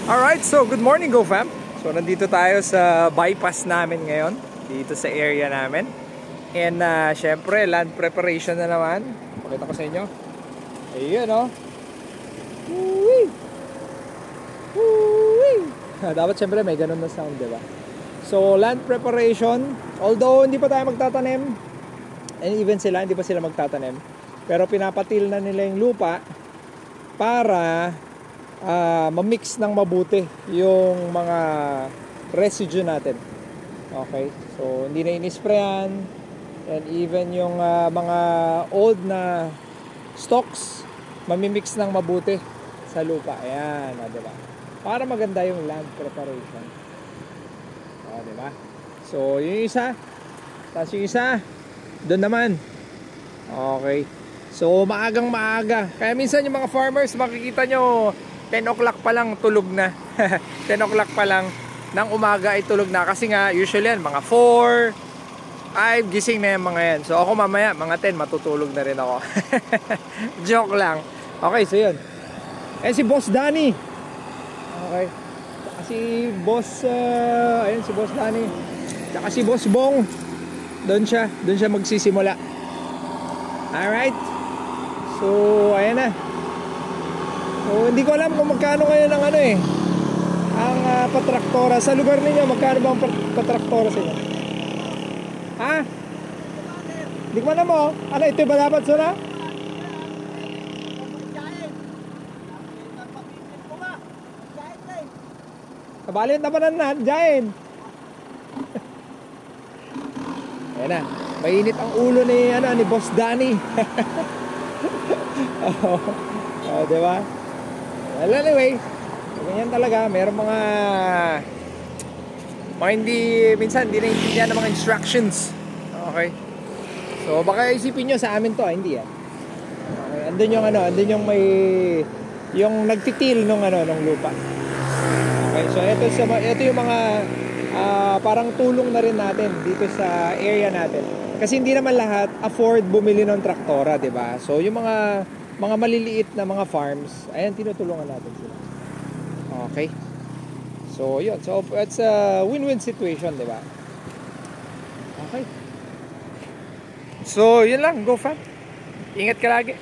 Alright, so good morning, GoFam. So nandito tayo sa bypass namin ngayon, dito sa area namin. And syempre, land preparation na naman. Pakita ko sa inyo. Ayun, oh. Woo-wee! Woo-wee! Dapat syempre may ganun na sound, diba? So land preparation, although hindi pa tayo magtatanim, and even sila, hindi pa sila magtatanim, pero pinapatil na nila yung lupa para ma-mix ng mabuti yung mga residue natin. Okay, so hindi na in-sprayan, and even yung mga old na stocks mamimix ng mabuti sa lupa. Ayan, diba? Para maganda yung land preparation. Diba? So yung isa, tapos yung isa doon naman. Okay, so maagang maaga, kaya minsan yung mga farmers makikita nyo 10 o'clock pa lang tulog na. 10 o'clock pa lang ng umaga ay tulog na. Kasi nga, usually yan, mga 4, 5, gising na yung mga yan. So ako mamaya, mga 10, matutulog na rin ako. Joke lang. Okay, so yun. Ayan si Boss Danny. Okay. Si Boss, ayun si Boss Danny. Tsaka si Boss Bong. Doon siya magsisimula. Alright. So, ayan na. So, hindi ko alam kung magkano ngayon ang ang patraktora. Sa lugar ninyo, magkano ba ang patraktora sa inyo? Ha? Hindi ko alam mo. Ano, ito ba dapat suna? Kabalit na pananan, Jain. Ayan na. Mainit ang ulo ni Boss Danny. Diba? Well, anyway, ganyan talaga. Meron mga minsan hindi naintindihan ng mga instructions. Okay. So baka isipin nyo sa amin to, hindi yan. Okay, andun yung may yung nagtitil nung lupa. Okay, so ito yung mga parang tulong na rin natin dito sa area natin. Kasi hindi naman lahat afford bumili ng traktora, 'di ba? So yung mga maliliit na mga farms, ayan, tinutulungan natin sila. Okay. So, yun. So, it's a win-win situation, di ba? Okay. So, yun lang. Go, fam. Ingat ka lagi.